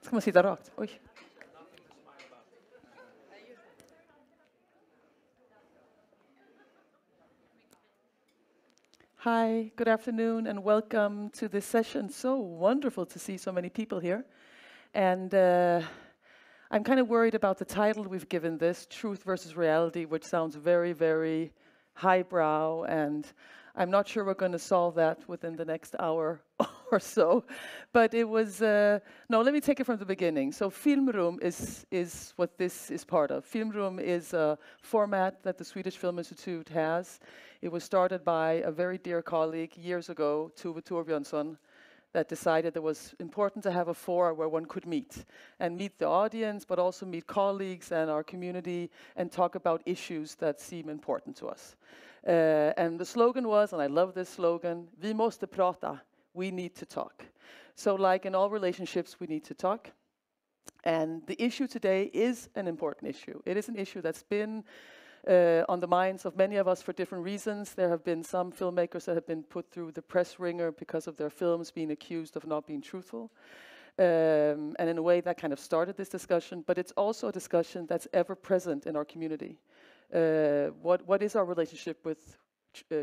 Ska man sitta rakt? Oj. Hi, good afternoon, and welcome to this session. So wonderful to see so many people here. And I'm kind of worried about the title we've given this, Truth versus Reality, which sounds very, very highbrow, and I'm not sure we're going to solve that within the next hour or so. But it was, no, let me take it from the beginning. So Filmrum is what this is part of. Filmrum is a format that the Swedish Film Institute has. It was started by a very dear colleague years ago, Tove Torbjörnsson, that decided it was important to have a forum where one could meet the audience, but also meet colleagues and our community and talk about issues that seem important to us. And the slogan was, and I love this slogan, Vi måste prata, we need to talk. So like in all relationships, we need to talk. And the issue today is an important issue. It is an issue that's been on the minds of many of us for different reasons. There have been some filmmakers that have been put through the press ringer because of their films being accused of not being truthful. And in a way that kind of started this discussion, but it's also a discussion that's ever present in our community. What is our relationship with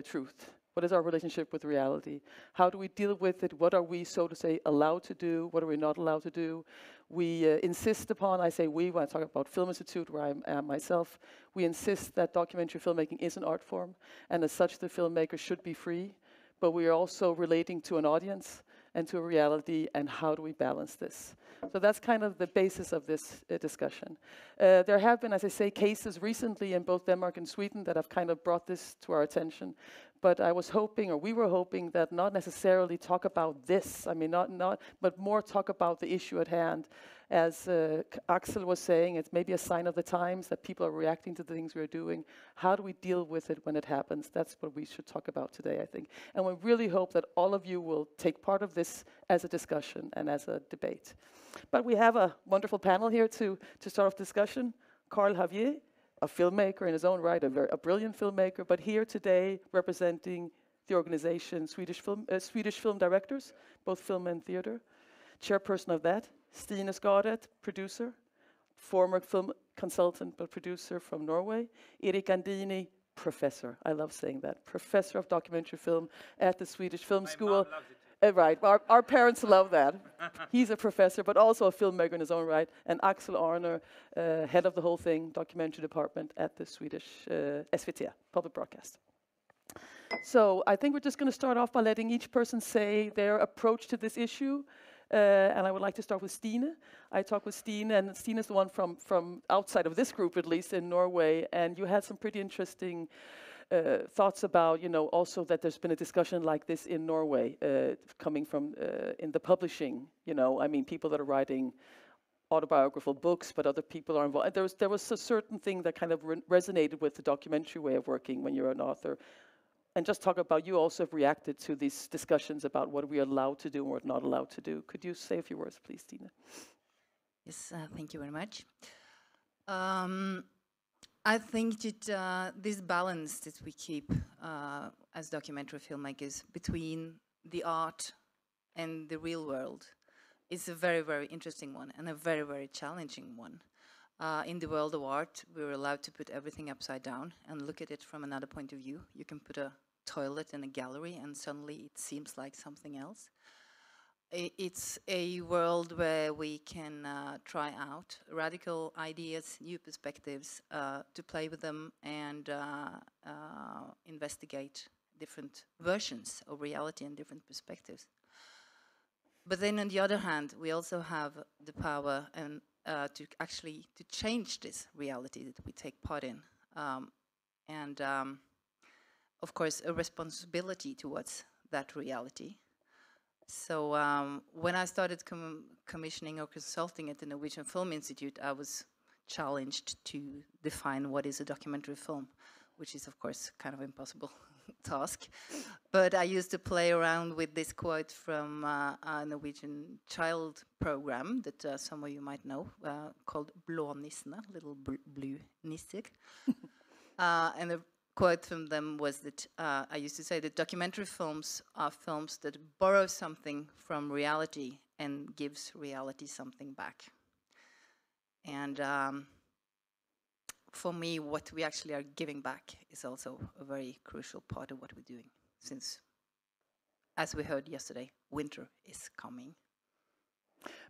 truth? What is our relationship with reality? How do we deal with it? What are we, so to say, allowed to do? What are we not allowed to do? We insist upon, I say we, when I talk about Film Institute, where I am myself, we insist that documentary filmmaking is an art form, and as such the filmmaker should be free, but we are also relating to an audience and to a reality, and how do we balance this? So that's kind of the basis of this discussion. There have been, as I say, cases recently in both Denmark and Sweden that have kind of brought this to our attention. But I was hoping, or we were hoping, that not necessarily talk about this, I mean, but more talk about the issue at hand. As Axel was saying, it's maybe a sign of the times that people are reacting to the things we're doing. How do we deal with it when it happens? That's what we should talk about today, I think. And we really hope that all of you will take part of this as a discussion and as a debate. But we have a wonderful panel here to start off discussion. Carl Javér, a filmmaker in his own right, a brilliant filmmaker, but here today representing the organization Swedish Film Directors, both film and theater. Chairperson of that, Stine Skaret, producer, former film consultant but producer from Norway. Erik Gandini, professor. I love saying that. Professor of documentary film at the Swedish Film School. Right, our parents love that. He's a professor, but also a filmmaker in his own right. And Axel Arnö, head of the whole thing, documentary department at the Swedish SVT, public broadcast. So I think we're just going to start off by letting each person say their approach to this issue. And I would like to start with Stine. I talked with Stine, and Stine is the one from outside of this group, at least in Norway. And you had some pretty interesting thoughts about, also that there's been a discussion like this in Norway, coming from in the publishing, I mean, people that are writing autobiographical books, but other people are involved. There was a certain thing that kind of resonated with the documentary way of working when you're an author. And just talk about, you also have reacted to these discussions about what we are allowed to do and what we're not allowed to do. Could you say a few words, please, Stine? Yes, thank you very much. I think that this balance that we keep as documentary filmmakers between the art and the real world is a very, very interesting one and a very, very challenging one. In the world of art, we're allowed to put everything upside down and look at it from another point of view. You can put a toilet in a gallery and suddenly it seems like something else. It's a world where we can try out radical ideas, new perspectives, to play with them and investigate different versions of reality and different perspectives. But then on the other hand, we also have the power and to change this reality that we take part in. Of course, a responsibility towards that reality. So when I started commissioning or consulting at the Norwegian Film Institute, I was challenged to define what is a documentary film, which is, of course, kind of impossible task. But I used to play around with this quote from a Norwegian child program that some of you might know, called Blå nissene, little blue nisser. And the quote from them was that I used to say that documentary films are films that borrow something from reality and gives reality something back. And for me, what we actually are giving back is also a very crucial part of what we're doing, since, as we heard yesterday, winter is coming.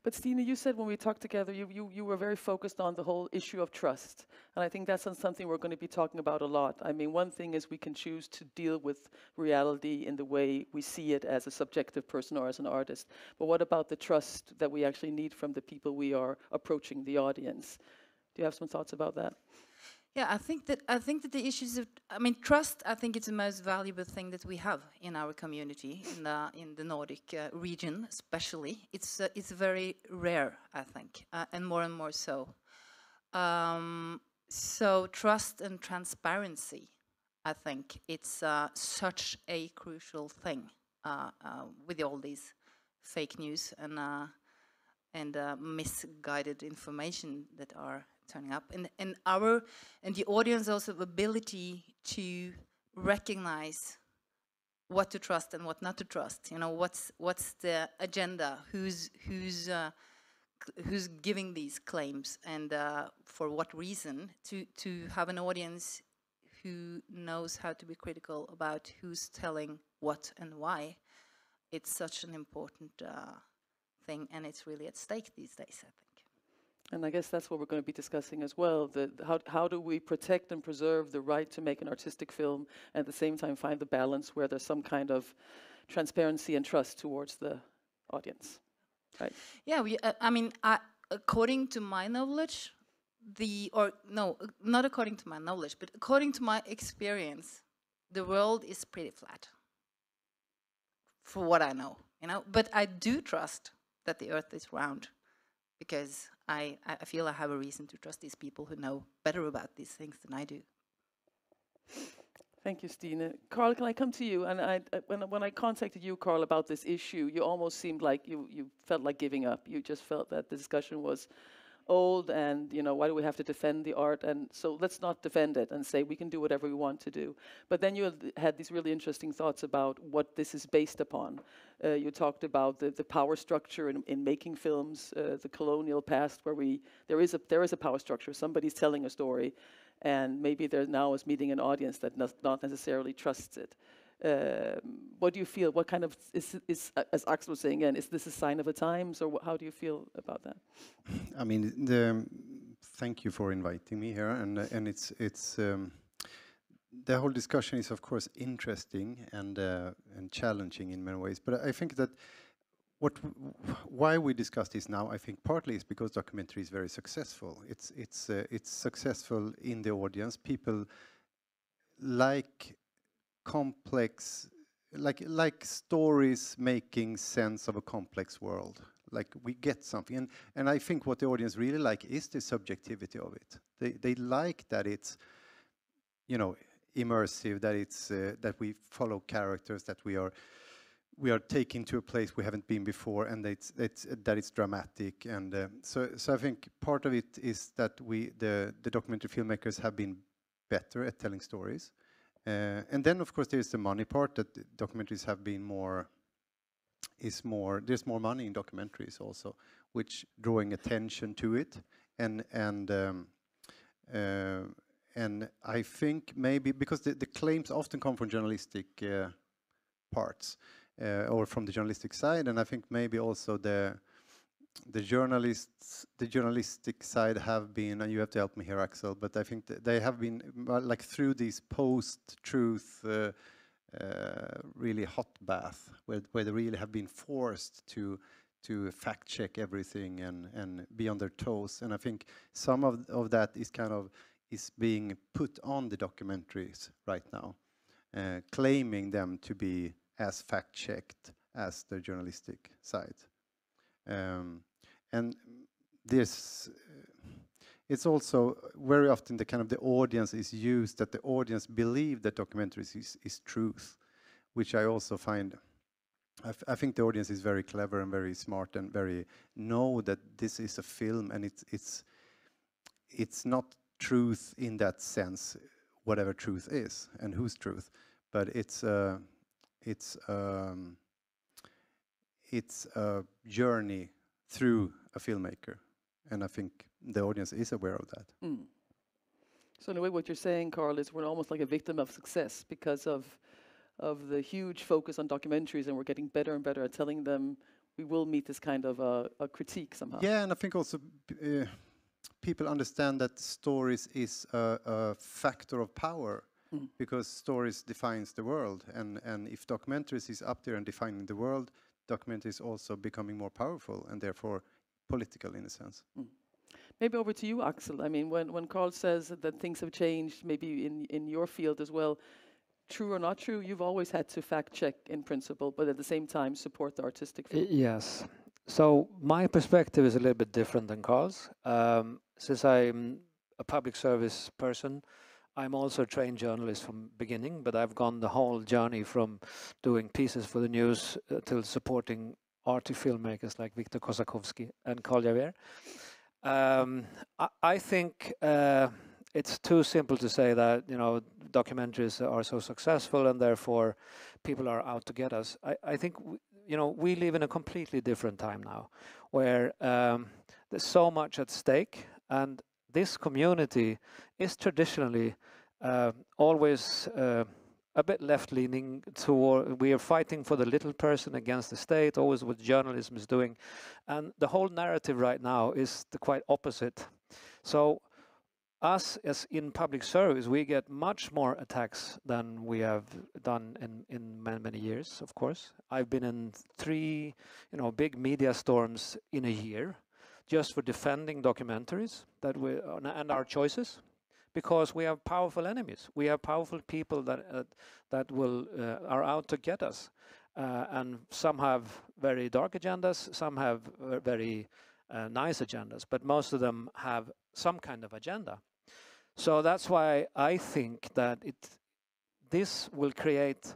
But Stina, you said when we talked together, you were very focused on the whole issue of trust. And I think that's something we're going to be talking about a lot. I mean, one thing is we can choose to deal with reality in the way we see it as a subjective person or as an artist. But what about the trust that we actually need from the people we are approaching, the audience? Do you have some thoughts about that? Yeah, I think that the issues of, I mean, trust, I think it's the most valuable thing that we have in our community, in the Nordic region especially. It's very rare, I think, and more so. So trust and transparency, I think it's such a crucial thing with all these fake news and misguided information that are turning up, and the audience also ability to recognize what to trust and what not to trust. You know, what's the agenda? Who's giving these claims, and for what reason? To have an audience who knows how to be critical about who's telling what and why. It's such an important thing, and it's really at stake these days, I think. And I guess that's what we're going to be discussing as well. How do we protect and preserve the right to make an artistic film, and at the same time find the balance where there's some kind of transparency and trust towards the audience, right? Yeah, I mean, according to my knowledge, not according to my knowledge, but according to my experience, the world is pretty flat, for what I know, you know. But I do trust that the Earth is round, because I feel I have a reason to trust these people who know better about these things than I do. Thank you, Stina. Carl, can I come to you? And when I contacted you, Carl, about this issue, you almost seemed like you felt like giving up. You just felt that the discussion was old, and why do we have to defend the art? And so let's not defend it and say we can do whatever we want to do. But then you had these really interesting thoughts about what this is based upon. You talked about the power structure in making films, the colonial past, where there is a power structure. Somebody's telling a story, and maybe there now is meeting an audience that not necessarily trusts it. What do you feel? What kind of is as Axel was saying again? Is this a sign of the times, or how do you feel about that? I mean, thank you for inviting me here, and it's the whole discussion is of course interesting and challenging in many ways. But I think that why we discuss this now, I think partly is because documentary is very successful. It's successful in the audience. People like complex, like stories making sense of a complex world. Like we get something, and I think what the audience really like is the subjectivity of it. They like that it's, immersive, that it's that we follow characters, that we are taken to a place we haven't been before, and that it's dramatic, and so I think part of it is that the documentary filmmakers have been better at telling stories. And then, of course, there's the money part, that documentaries have been there's more money in documentaries also, which drawing attention to it. And I think maybe, because the claims often come from journalistic parts, or from the journalistic side, and I think maybe also the journalistic side have been, and you have to help me here, Axel, but I think they have been like through these post-truth really hot bath, where they really have been forced to fact check everything and be on their toes. And I think some of that is being put on the documentaries right now, claiming them to be as fact checked as the journalistic side. And this, it's also very often the audience is used, that the audience believe that documentaries is truth, which I also find, I think the audience is very clever and very smart and very know that this is a film, and it's not truth in that sense, whatever truth is and whose truth, but it's a journey through a filmmaker, and I think the audience is aware of that. So in a way, what you're saying, Carl, is we're almost like a victim of success because of the huge focus on documentaries, and we're getting better and better at telling them we will meet this kind of a critique somehow. Yeah, and I think also people understand that stories is a factor of power, because stories defines the world, and if documentaries is up there and defining the world, documentaries also becoming more powerful and therefore political in a sense. Maybe over to you, Axel. I mean, when Carl says that things have changed, maybe in your field as well, true or not true, you've always had to fact check in principle, but at the same time support the artistic field. Yes. So my perspective is a little bit different than Carl's. Since I'm a public service person, I'm also a trained journalist from beginning, but I've gone the whole journey from doing pieces for the news till supporting arty filmmakers like Viktor Kosakowski and Carl Javér. I think it's too simple to say that, you know, documentaries are so successful and therefore people are out to get us. I think, you know, we live in a completely different time now where there's so much at stake, and this community is traditionally always a bit left-leaning toward, we are fighting for the little person against the state, always what journalism is doing. And the whole narrative right now is the quite opposite. So us as in public service, we get much more attacks than we have done in many, many years, of course. I've been in 3, you know, big media storms in a year just for defending documentaries that we and our choices, because we have powerful enemies. We have powerful people that will are out to get us, and some have very dark agendas, some have very nice agendas, but most of them have some kind of agenda. So that's why I think that this will create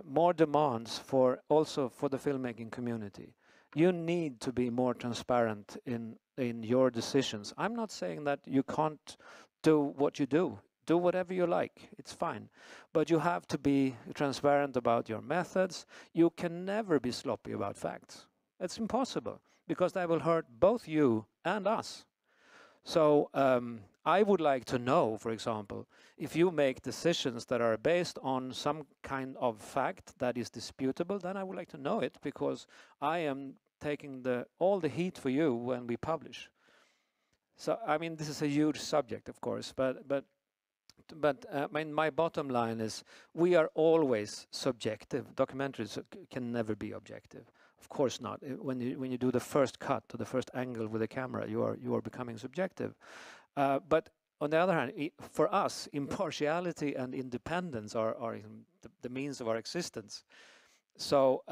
more demands for also for the filmmaking community. You need to be more transparent in your decisions. I'm not saying that you can't do what you do. Do whatever you like. It's fine. But you have to be transparent about your methods. You can never be sloppy about facts. It's impossible, because that will hurt both you and us. So I would like to know, for example, if you make decisions that are based on some kind of fact that is disputable, then I would like to know it, because I am taking all the heat for you when we publish. So I mean, this is a huge subject, of course, but I mean, my bottom line is we are always subjective. Documentaries can never be objective. Of course not. When you do the first cut or the first angle with the camera, you are becoming subjective. But on the other hand, for us, impartiality and independence are the means of our existence. So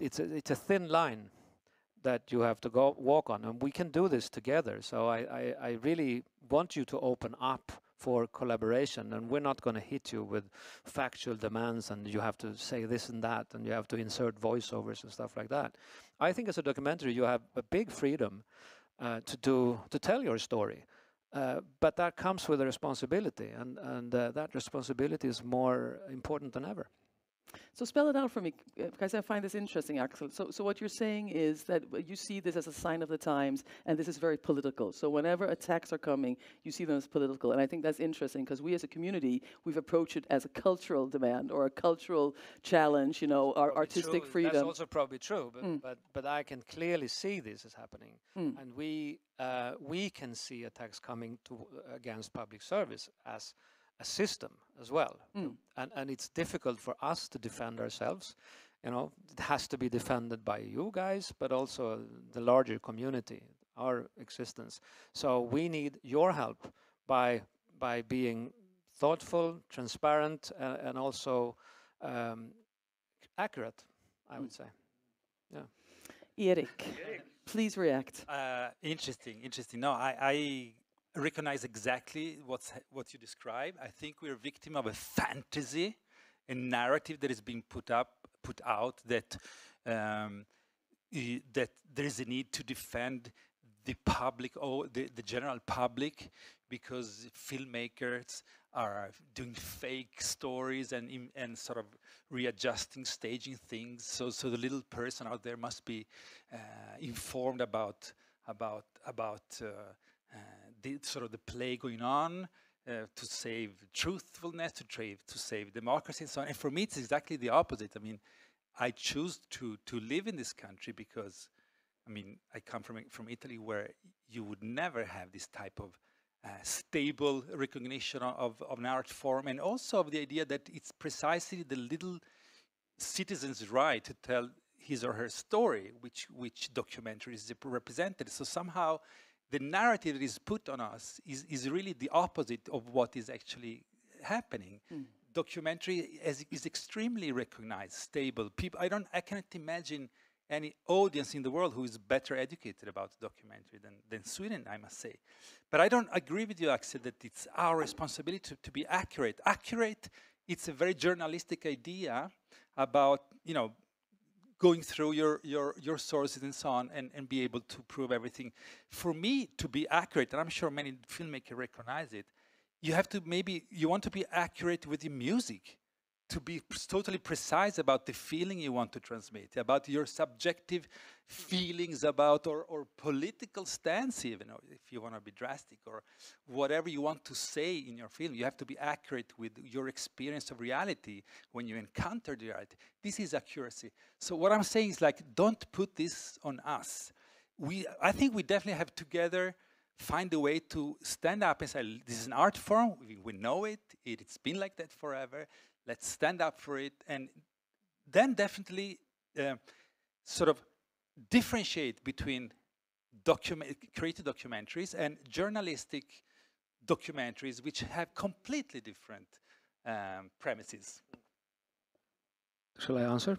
it's a thin line that you have to walk on, and we can do this together. So I really want you to open up for collaboration, and we're not going to hit you with factual demands and you have to say this and that and you have to insert voiceovers and stuff like that. I think as a documentary you have a big freedom to tell your story, but that comes with a responsibility, and that responsibility is more important than ever. So spell it out for me, because I find this interesting, Axel. So what you're saying is that you see this as a sign of the times, and this is very political. So whenever attacks are coming, you see them as political. And I think that's interesting, because we as a community, we've approached it as a cultural demand or a cultural challenge, you know, our artistic freedom. That's also probably true, but I can clearly see this is happening. And we can see attacks coming against public service as a system as well, and it's difficult for us to defend ourselves. You know, it has to be defended by you guys, but also the larger community, our existence. So we need your help by being thoughtful, transparent, and also accurate, I would say. Yeah. Erik, please react. Interesting. No, I recognize exactly what you describe. I think we're a victim of a fantasy, a narrative that is being put out that that there is a need to defend the public, or the general public, because filmmakers are doing fake stories and sort of readjusting, staging things. So the little person out there must be informed about the sort of the play going on, to save truthfulness, to save democracy, and so on. And for me, it's exactly the opposite. I mean, I choose to live in this country because, I mean, I come from Italy, where you would never have this type of stable recognition of an art form, and also of the idea that it's precisely the little citizen's right to tell his or her story, which documentary is represented. So somehow the narrative that is put on us is really the opposite of what is actually happening. Documentary is extremely recognized, stable. I cannot imagine any audience in the world who is better educated about documentary than Sweden, I must say. But I don't agree with you, Axel, that it's our responsibility to be accurate. Accurate, it's a very journalistic idea about, you know, going through your sources and so on, and be able to prove everything. For me, to be accurate, and I'm sure many filmmakers recognize it, you want to be accurate with the music, to be totally precise about the feeling you want to transmit, about your subjective feelings about, or political stance even, or if you want to be drastic, or whatever you want to say in your film. You have to be accurate with your experience of reality when you encounter the reality. This is accuracy. So what I'm saying is, like, don't put this on us. I think we definitely have together find a way to stand up and say, this is an art form, we know it, it's been like that forever. Let's stand up for it, and then definitely sort of differentiate between creative documentaries and journalistic documentaries, which have completely different premises. Shall I answer?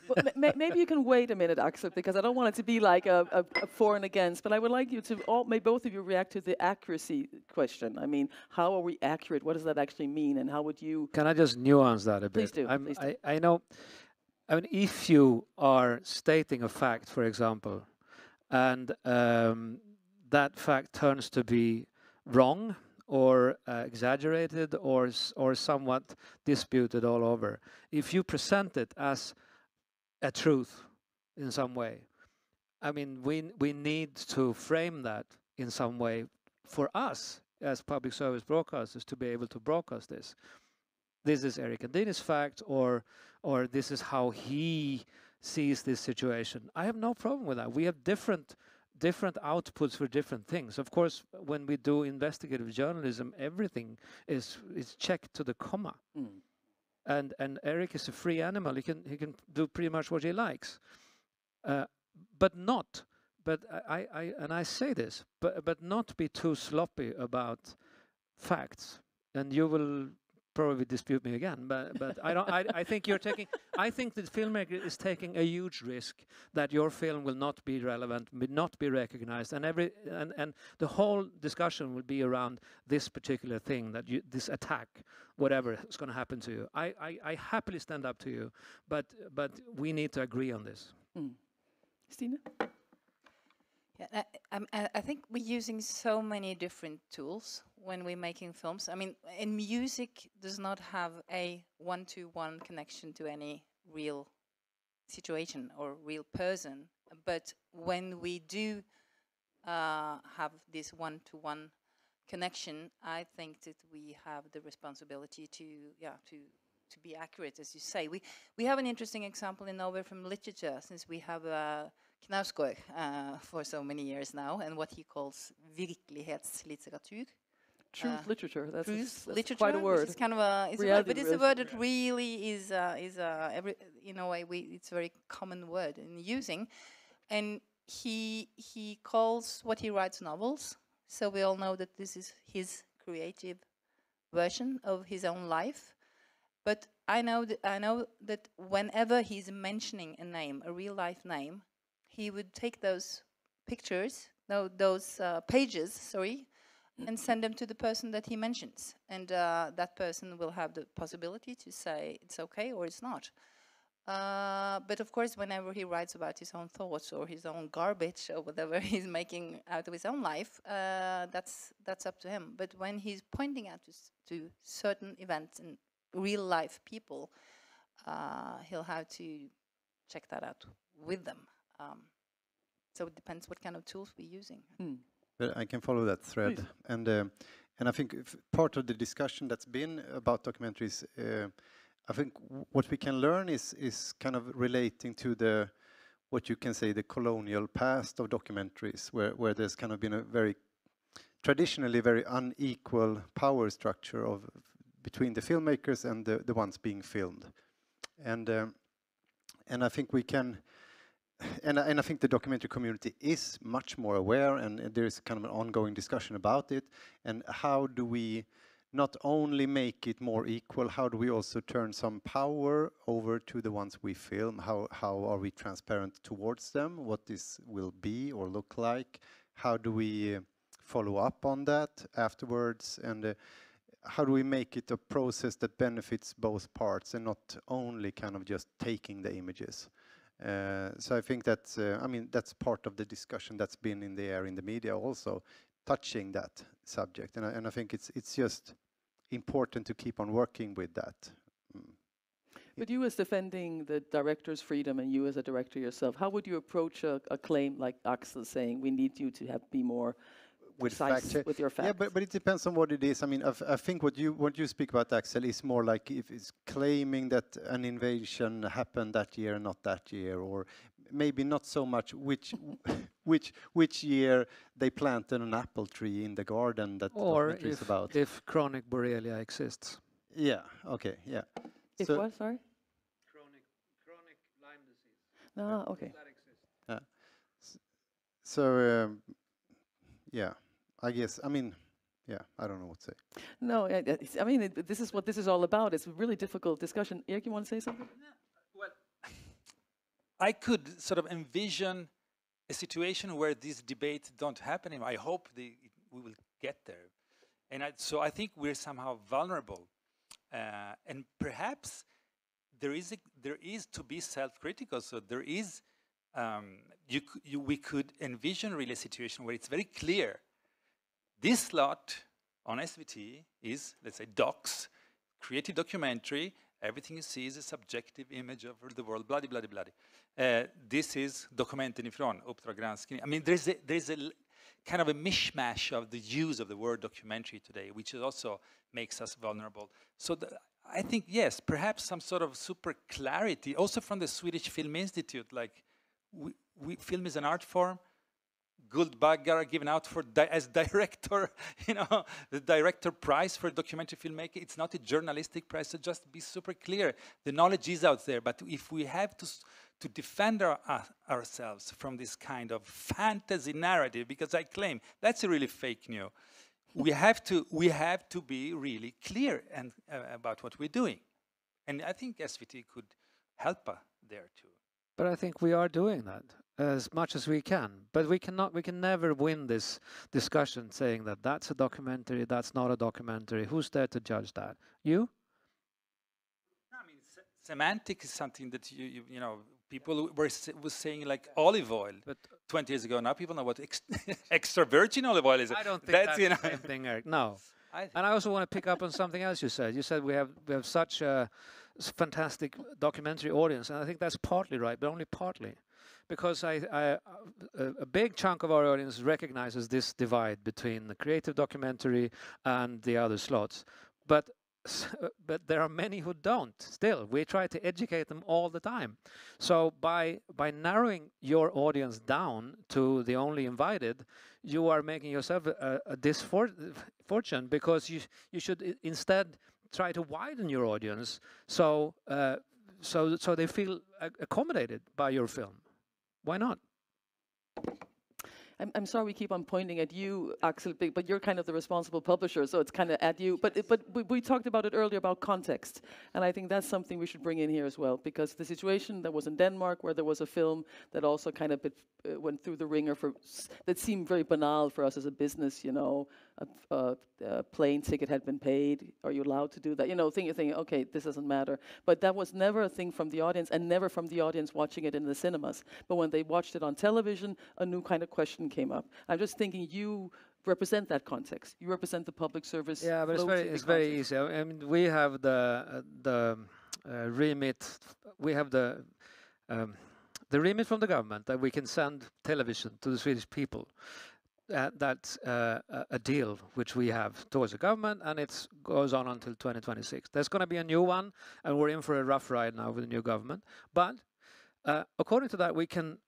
Well, maybe you can wait a minute, Axel, because I don't want it to be like a for and against, but I would like you to, may both of you react to the accuracy question. I mean, how are we accurate? What does that actually mean? And how would you... Can I just nuance that a bit? Please do. Please do. I know, I mean, if you are stating a fact, for example, and that fact turns to be wrong, or exaggerated, or somewhat disputed all over. If you present it as a truth in some way, I mean, we need to frame that in some way for us as public service broadcasters to be able to broadcast this. This is Erik Gandini's fact, or this is how he sees this situation. I have no problem with that. We have different outputs for different things. Of course, when we do investigative journalism, everything is checked to the comma. And Erik is a free animal. He can do pretty much what he likes. But I say this, but not be too sloppy about facts. And you will probably dispute me again, but I think you're taking. I think the filmmaker is taking a huge risk that your film will not be relevant, will not be recognized, and the whole discussion will be around this particular thing, that this attack, whatever is going to happen to you. I happily stand up to you, but we need to agree on this. Stina? Yeah, I think we're using so many different tools when we're making films. I mean, and music does not have a one-to-one connection to any real situation or real person. But when we do have this one-to-one connection, I think that we have the responsibility to be accurate, as you say. We have an interesting example in Norway from literature, since we have Knausgård for so many years now, and what he calls virkelighetslitteratur. Truth literature. That's literature, quite a word. It's kind of a word, but it's a word that really is in a way it's a very common word in using, and he calls what he writes novels. So we all know that this is his creative version of his own life. But I know that whenever he's mentioning a name, a real life name, he would take those pictures, those pages, and send them to the person that he mentions, and that person will have the possibility to say it's okay or it's not. But of course, whenever he writes about his own thoughts or his own garbage or whatever he's making out of his own life, that's up to him. But when he's pointing out to certain events and real life people, he'll have to check that out with them. So it depends what kind of tools we're using. But I can follow that thread. Please. And I think part of the discussion that's been about documentaries, I think what we can learn is kind of relating to what you can say the colonial past of documentaries, where there's kind of been a traditionally very unequal power structure between the filmmakers and the ones being filmed, and I think we can. And I think the documentary community is much more aware, and there is kind of an ongoing discussion about it. And how do we not only make it more equal, how do we also turn some power over to the ones we film? How are we transparent towards them? What this will be or look like? How do we follow up on that afterwards? And how do we make it a process that benefits both parts and not only kind of just taking the images? So I think that's, I mean, that's part of the discussion that's been in the air in the media also, touching that subject. And I think it's just important to keep on working with that. But you as defending the director's freedom and you as a director yourself, how would you approach a claim like Axel saying we need you to be more precise with your facts? Yeah, but it depends on what it is. I mean, I think what you speak about, Axel, is more like if it's claiming that an invasion happened that year and not that year, or maybe not so much which year they planted an apple tree in the garden that or is about. If chronic Borrelia exists. Yeah. Okay. Yeah. If what? Sorry. Chronic Lyme disease. No. Okay. That exists. Yeah. So yeah. I guess, I mean, yeah, I don't know what to say. No, I mean, this is what this is all about. It's a really difficult discussion. Erik, you want to say something? Well, I could sort of envision a situation where these debates don't happen anymore. I hope we will get there. And so I think we're somehow vulnerable. And perhaps there is to be self-critical. So there is, we could envision really a situation where it's very clear this slot on SVT is, let's say, docs, creative documentary. Everything you see is a subjective image of the world, bloody, bloody, bloody. This is dokumenten ifrån, Uppdrag granskning. I mean, there's a kind of a mishmash of the use of the word documentary today, which also makes us vulnerable. So I think, yes, perhaps some sort of super clarity, also from the Swedish Film Institute, like film is an art form. Guldbaggar are given out as director, you know, the director prize for documentary filmmaking. It's not a journalistic prize, so just be super clear. The knowledge is out there, but if we have to defend ourselves from this kind of fantasy narrative, because I claim that's a really fake news, we have to be really clear and about what we're doing, and I think SVT could help there too. But I think we are doing that as much as we can. But we can never win this discussion saying that that's a documentary, that's not a documentary. Who's there to judge that? You? I mean, semantic is something that you know, people was saying like olive oil, but 20 years ago. Now people know what extra virgin olive oil is. I don't think that's you know, the same thing, Erik. No. And I also want to pick up on something else you said. You said we have such a fantastic documentary audience, and I think that's partly right, but only partly, because a big chunk of our audience recognizes this divide between the creative documentary and the other slots, but there are many who don't. Still, we try to educate them all the time. So by narrowing your audience down to the only invited, you are making yourself a disfortune, because you should instead try to widen your audience so they feel accommodated by your film. Why not? I'm sorry we keep on pointing at you, Axel, but you're kind of the responsible publisher, so it's kind of at you. But we talked about it earlier about context, and I think that's something we should bring in here as well, because the situation that was in Denmark, where there was a film that also kind of went through the ringer that seemed very banal for us as a business, you know, a plane ticket had been paid. Are you allowed to do that? You know, thinking, okay, this doesn't matter. But that was never a thing from the audience, and never from the audience watching it in the cinemas. But when they watched it on television, a new kind of question came up. I'm just thinking you represent that context. You represent the public service. Yeah, but it's very easy. I mean, we have the remit. We have the remit from the government that we can send television to the Swedish people. That's a deal which we have towards the government, and it goes on until 2026. There's going to be a new one, and we're in for a rough ride now with the new government. But according to that, we can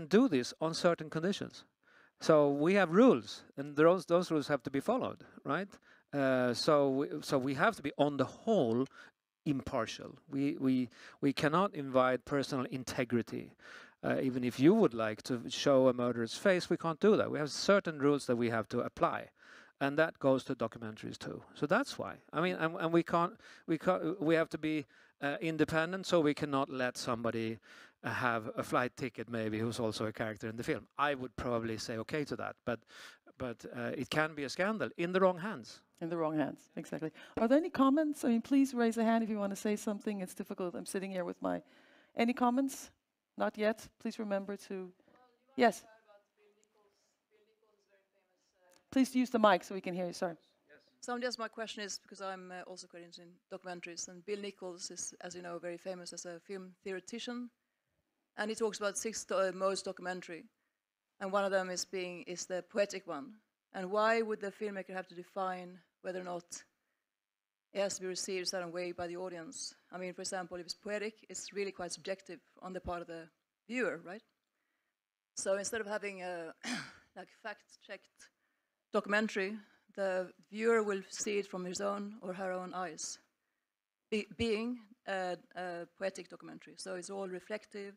do this on certain conditions. So we have rules, and those rules have to be followed, right? So we have to be, on the whole, impartial. We cannot invite personal integrity. Even if you would like to show a murderer's face, we can't do that. We have certain rules that we have to apply, and that goes to documentaries too. So that's why. I mean, and we have to be independent, so we cannot let somebody have a flight ticket maybe who's also a character in the film. I would probably say okay to that, but it can be a scandal in the wrong hands. In the wrong hands, exactly. Are there any comments? I mean, please raise a hand if you want to say something. It's difficult. I'm sitting here with my... Any comments? Not yet. Please remember to... Yes. Please use the mic so we can hear you. Sorry. So just my question is, because I'm also quite interested in documentaries, and Bill Nichols is, as you know, very famous as a film theoretician, and he talks about 6 modes documentary, and one of them is the poetic one. And why would the filmmaker have to define whether or not it has to be received a certain way by the audience? I mean, for example, if it's poetic, it's really quite subjective on the part of the viewer, right? So instead of having a like fact-checked documentary, the viewer will see it from his own or her own eyes, being a poetic documentary. So it's all reflective,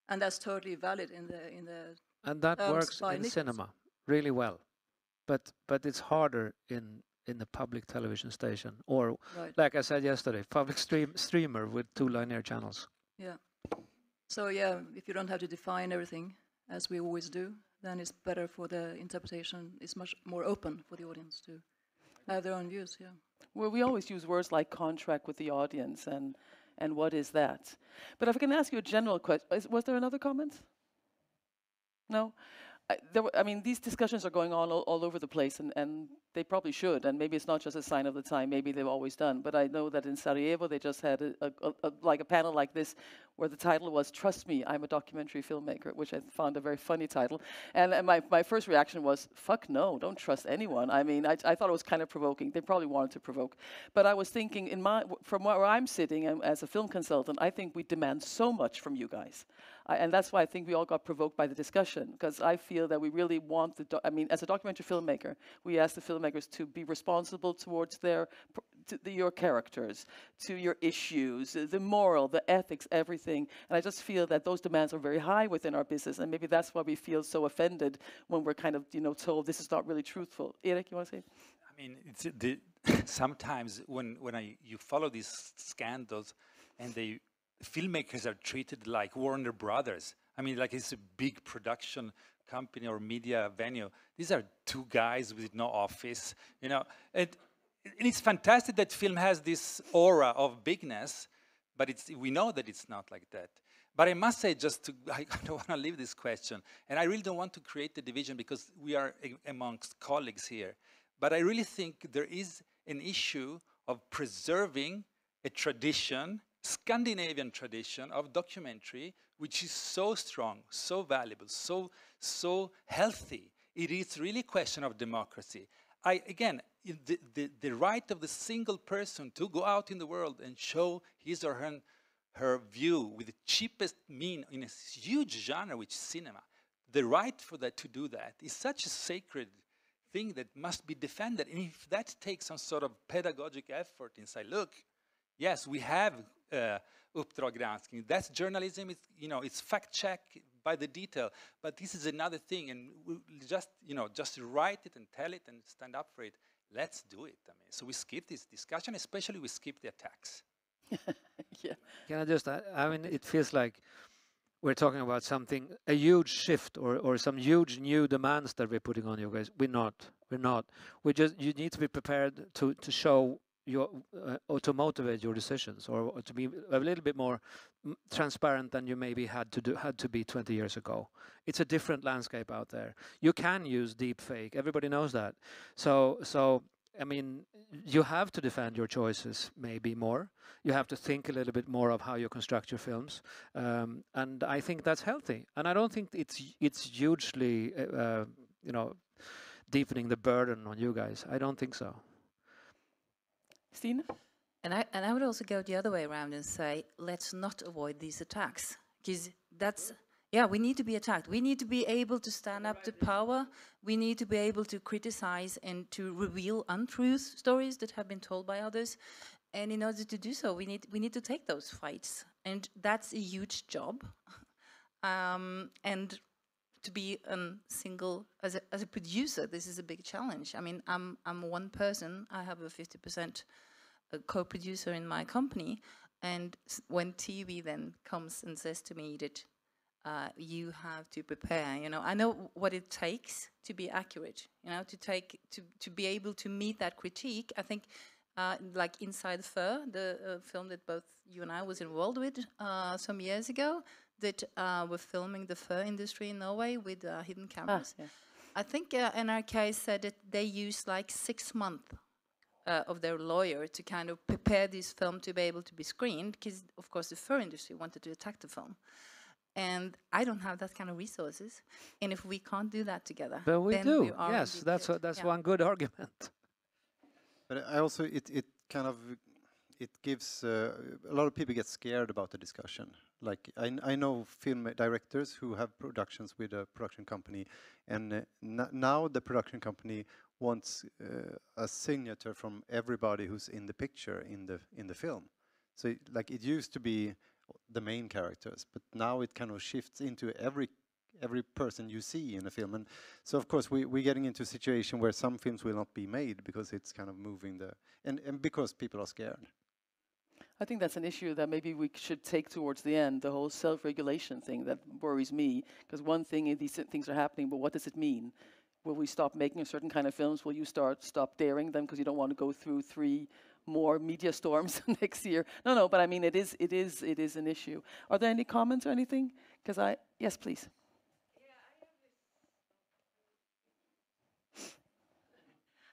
and that's totally valid in the and that works in cinema really well, but it's harder in the public television station, or like I said yesterday, public streamer with 2 linear channels. Yeah. So yeah, if you don't have to define everything as we always do, then it's better for the interpretation. It's much more open for the audience to have their own views. Yeah. Well, we always use words like contract with the audience, and what is that? But if I can ask you a general question, was there another comment? No? I mean, these discussions are going on all over the place, and they probably should, and maybe it's not just a sign of the time, maybe they've always done, but I know that in Sarajevo they just had a panel like this where the title was "Trust Me, I'm a Documentary Filmmaker," which I found a very funny title, and my first reaction was, fuck no, don't trust anyone. I mean, I thought it was kind of provoking. They probably wanted to provoke, but I was thinking, from where I'm sitting as a film consultant, I think we demand so much from you guys. And that's why I think we all got provoked by the discussion, because I feel that we really want I mean, as a documentary filmmaker, we ask the filmmakers to be responsible towards your characters, to your issues, the moral, the ethics, everything. And I just feel that those demands are very high within our business, and maybe that's why we feel so offended when we're kind of, told this is not really truthful. Erik, you want to say? I mean, sometimes when you follow these scandals, and filmmakers are treated like Warner Brothers. I mean, like it's a big production company or media venue. These are 2 guys with no office, And it's fantastic that film has this aura of bigness, but we know that it's not like that. But I must say, I don't want to leave this question, and I really don't want to create the division because we are amongst colleagues here. But I really think there is an issue of preserving a tradition, Scandinavian tradition of documentary, which is so strong, so valuable, so healthy. It is really a question of democracy. Again, the right of the single person to go out in the world and show his or her view with the cheapest mean in a huge genre, which is cinema. The right for that to do that is such a sacred thing that must be defended. And if that takes some sort of pedagogic effort inside, look, yes, we have Uppdrag granskning. That's journalism. It's fact check by the detail. But this is another thing, and we just write it and tell it and stand up for it. Let's do it. I mean, so we skip this discussion, especially we skip the attacks. Yeah. Can I just? I mean, it feels like we're talking about something, a huge shift or some huge new demands that we're putting on you guys. We're not. You need to be prepared to show your or to motivate your decisions, or to be a little bit more transparent than you maybe had to be 20 years ago. It's a different landscape out there. You can use deep fake. Everybody knows that. So I mean, you have to defend your choices maybe more. You have to think a little bit more of how you construct your films, and I think that's healthy. And I don't think it's hugely, deepening the burden on you guys. I don't think so. Stine? And I would also go the other way around and say, let's not avoid these attacks, because we need to be attacked. We need to be able to stand up to power. We need to be able to criticize and to reveal untruth stories that have been told by others. And in order to do so, we need to take those fights, and that's a huge job. And to be as a producer, this is a big challenge. I mean, I'm one person. I have a 50% co-producer in my company, and when TV then comes and says to me that you have to prepare, I know what it takes to be accurate, to be able to meet that critique. I think like Inside Fur, the film that both you and I was involved with some years ago, that were filming the fur industry in Norway with hidden cameras. Yeah. I think NRK said that they used like 6 months of their lawyer to kind of prepare this film to be able to be screened, because of course the fur industry wanted to attack the film. And I don't have that kind of resources. And if we can't do that together, but we then do. we are Yes, that's yeah. one good argument. But I also, it gives, a lot of people get scared about the discussion. Like, I know film directors who have productions with a production company, and now the production company wants a signature from everybody who's in the picture in the film. So like, it used to be the main characters, but now it kind of shifts into every person you see in a film. And so of course we're getting into a situation where some films will not be made because it's kind of moving and because people are scared. I think that's an issue that maybe we should take towards the end, the whole self-regulation thing that worries me. Because one thing is these things are happening, but what does it mean? Will we stop making a certain kind of films? Will you stop daring them because you don't want to go through 3 more media storms next year? No, but I mean, it is an issue. Are there any comments or anything? Because yes, please.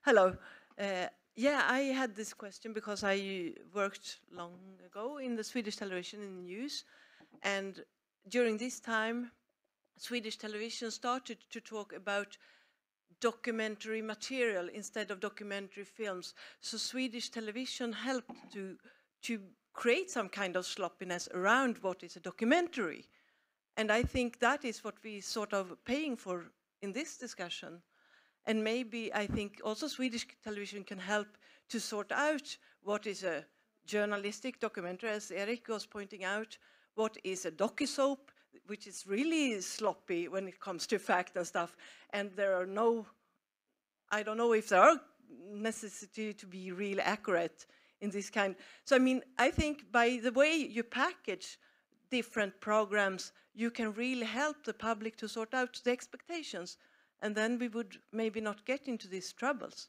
Hello. I had this question because I worked long ago in the Swedish television in the news, and during this time, Swedish television started to talk about documentary material instead of documentary films. So Swedish television helped to create some kind of sloppiness around what is a documentary. And I think that is what we sort of paying for in this discussion. And maybe I think also Swedish television can help to sort out what is a journalistic documentary, as Erik was pointing out, what is a docu-soap, which is really sloppy when it comes to fact and stuff. And there are I don't know if there are necessity to be really accurate in this kind. So I mean, I think by the way you package different programs, you can really help the public to sort out the expectations. And then we would maybe not get into these troubles.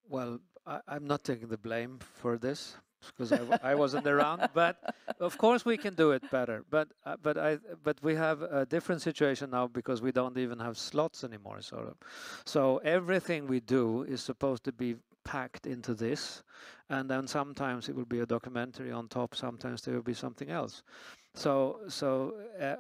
Well, I'm not taking the blame for this because I wasn't around. But of course we can do it better. But we have a different situation now because we don't even have slots anymore. So everything we do is supposed to be packed into this, and then sometimes it will be a documentary on top. Sometimes there will be something else. So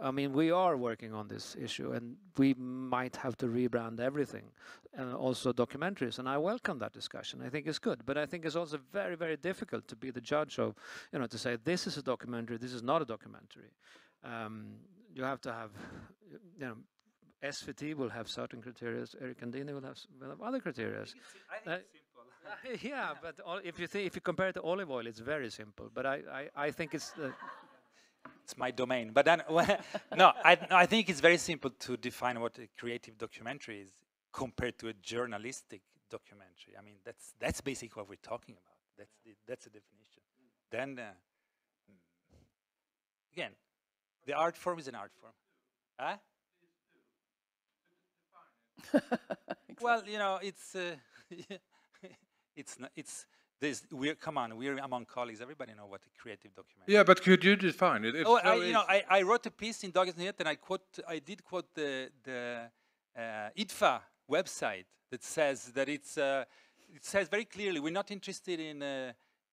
I mean, we are working on this issue, and we might have to rebrand everything, and also documentaries. And I welcome that discussion. I think it's good, but I think it's also very, very difficult to be the judge of, to say this is a documentary, this is not a documentary. You have to have, SVT will have certain criteria. Erik Gandini will have other criteria. I think it's simple. Yeah, but if you compare it to olive oil, it's very simple. But I think it's. It's my domain. But then, no, I think it's very simple to define what a creative documentary is compared to a journalistic documentary. I mean, that's basically what we're talking about. That's the definition. Then, again, The art form is an art form. Huh? Well, you know, it's it's not, it's this. Come on, we're among colleagues. Everybody know what a creative documentary. Yeah, but could you define it? It's Oh, so you know, I wrote a piece in Dagens Nyheter, and I did quote the IDFA website that says that it says very clearly we're not interested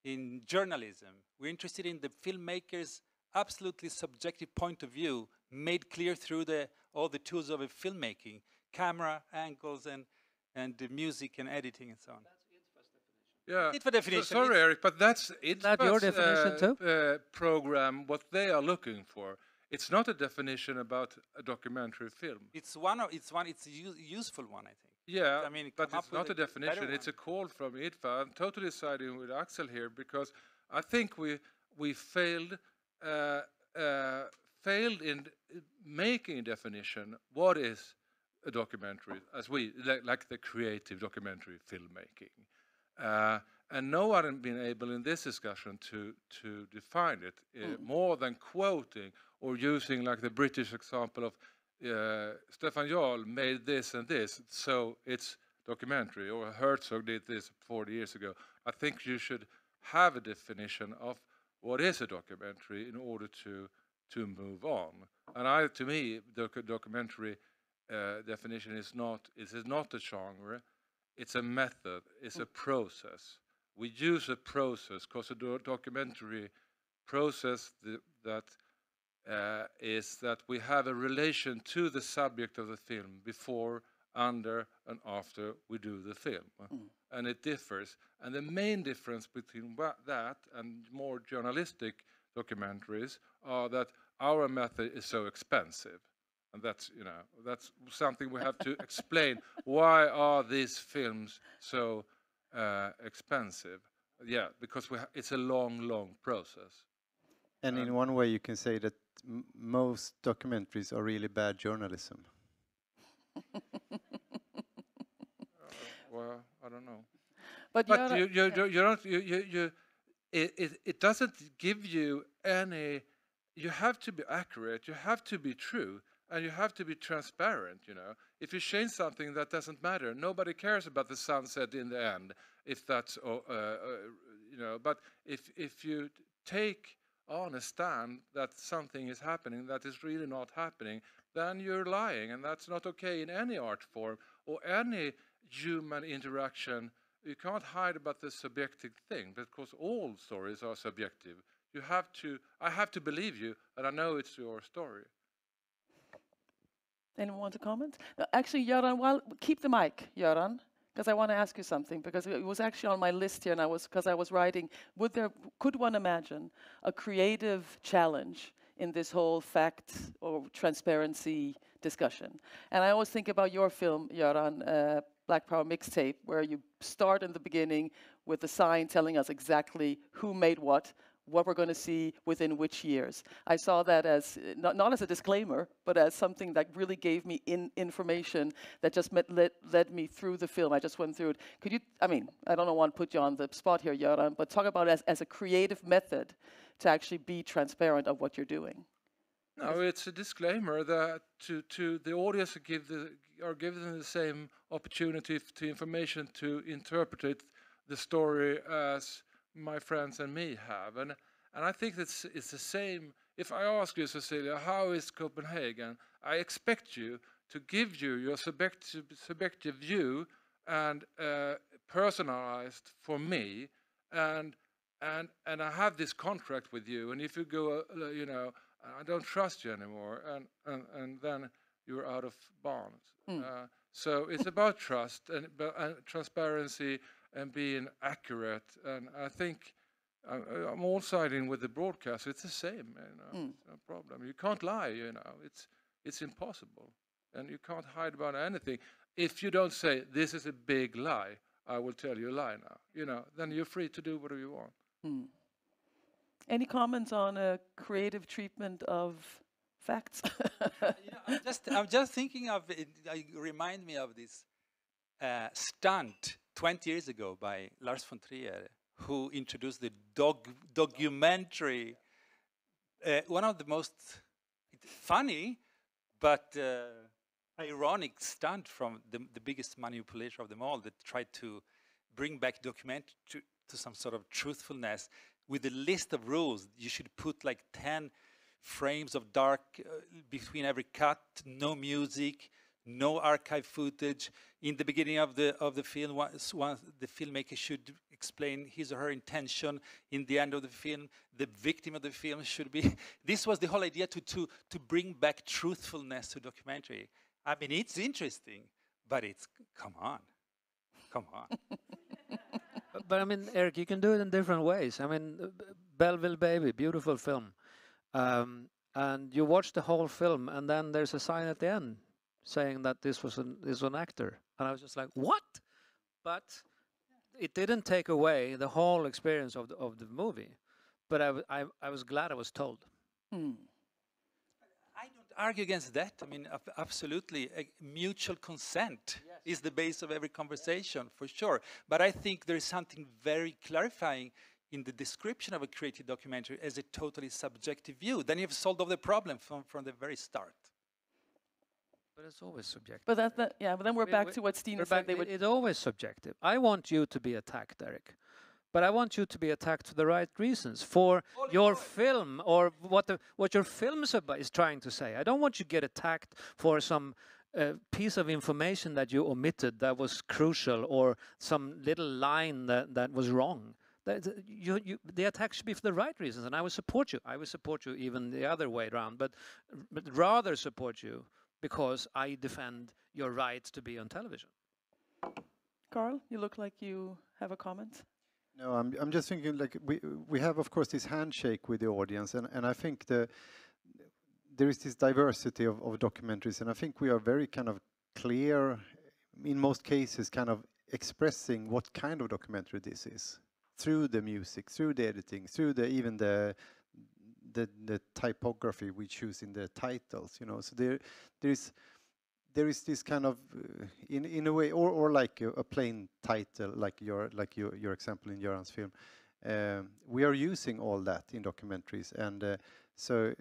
in journalism. We're interested in the filmmaker's absolutely subjective point of view, made clear through all the tools of filmmaking, camera angles and the music and editing and so on. Yeah. IDFA definition. Sorry, Erik, but that's that your definition too? Program. What they are looking for. It's not a definition about a documentary film. It's a useful one, I think. Yeah, I mean, but it's not a definition. It's a call from IDFA. I'm totally siding with Axel here because I think we failed in making a definition. What is a documentary? As like the creative documentary filmmaking, and no one has been able in this discussion to define it more than quoting or using like the British example of Stefan Jarl made this and this, so it's documentary, or Herzog did this 40 years ago. I think you should have a definition of what is a documentary in order to move on. And to me, the documentary definition is not a genre. It's a method. It's a process. We use a process because a documentary process that is that we have a relation to the subject of the film before, under, and after we do the film. And it differs. And the main difference between that and more journalistic documentaries are that our method is so expensive. And that's something we have to explain. Why are these films so expensive? Yeah, because it's a long process. And in one way, you can say that most documentaries are really bad journalism. Well, I don't know. But it doesn't give you any. You have to be accurate. You have to be true, and you have to be transparent. You know, if you change something, that doesn't matter. Nobody cares about the sunset in the end. If that's but if you take on a stand that something is happening that is really not happening, then you're lying, and that's not okay in any art form or any human interaction. You can't hide about the subjective thing because all stories are subjective. I have to believe you, and I know it's your story. Anyone want to comment? No, actually, Göran, keep the mic, Göran, because I want to ask you something, because it was actually on my list here, and because I was writing, could one imagine a creative challenge in this whole fact or transparency discussion? And I always think about your film, Göran, Black Power Mixtape, where you start in the beginning with a sign telling us exactly who made what we're going to see within which years. I saw that as, not as a disclaimer, but as something that really gave me information that just led me through the film. I just went through it. Could you, I don't want to put you on the spot here, Göran, but talk about it as a creative method to actually be transparent of what you're doing. No, it's a disclaimer that to the audience are given the same opportunity to information to interpret the story as my friends and me have, and I think it's the same. If I ask you, Cecilia, how is Copenhagen, I expect you to give you your subjective view and personalized for me, and I have this contract with you, and if you go, I don't trust you anymore, and then you're out of bounds. So it's about trust and transparency and being accurate, and I think I'm all siding with the broadcast. It's the same, it's no problem. You can't lie, it's impossible, and you can't hide about anything. If you don't say this is a big lie, I will tell you a lie now. Then you're free to do whatever you want. Any comments on a creative treatment of facts? I'm just thinking of it. Remind me of this stunt 20 years ago by Lars von Trier, who introduced the documentary. One of the most funny, but ironic stunt from the biggest manipulator of them all that tried to bring back documentary to some sort of truthfulness with a list of rules. You should put like 10 frames of dark between every cut, no music, no archive footage. In the beginning of the film, once the filmmaker should explain his or her intention. In the end of the film, the victim of the film should be. This was the whole idea to bring back truthfulness to documentary. I mean, it's interesting, but it's come on. But I mean, Erik, you can do it in different ways. I mean, Belleville Baby, beautiful film. And you watch the whole film, and then there's a sign at the end saying that this was an actor. And I was just like, what? But it didn't take away the whole experience of the movie. But I was glad I was told. I don't argue against that. I mean, absolutely, mutual consent is the base of every conversation, for sure. But I think there is something very clarifying in the description of a creative documentary as a totally subjective view. Then you've solved all the problem from the very start. But it's always subjective. But but then we're back to what Stina said. It's always subjective. I want you to be attacked, Erik. But I want you to be attacked for the right reasons, for your film or what your film is trying to say. I don't want you to get attacked for some piece of information that you omitted that was crucial, or some little line that was wrong. The attack should be for the right reasons, and I will support you. I will support you even the other way around, but rather support you because I defend your right to be on television. Carl, you look like you have a comment. No, I'm just thinking, like, we have, of course, this handshake with the audience, and I think there is this diversity of documentaries, and I think we are very kind of clear, in most cases, kind of expressing what kind of documentary this is through the music, through the editing, through even the typography we choose in the titles, you know. So there is this kind of in a way, or like a plain title, like your example in Göran's film. We are using all that in documentaries, and so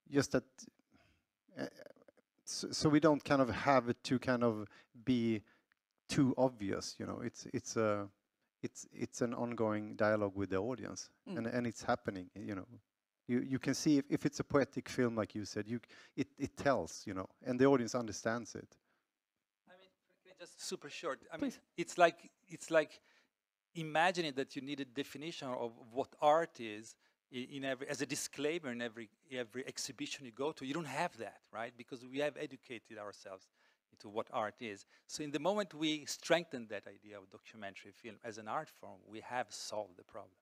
just that, so we don't kind of have it to kind of be too obvious, you know. It's an ongoing dialogue with the audience, and it's happening, you know. You can see if it's a poetic film, like you said, it tells, you know, and the audience understands it. I mean, just super short. I mean, it's like imagining that you need a definition of what art is as a disclaimer in every exhibition you go to. You don't have that, right? Because we have educated ourselves into what art is. So in the moment we strengthen that idea of documentary film as an art form, we have solved the problem.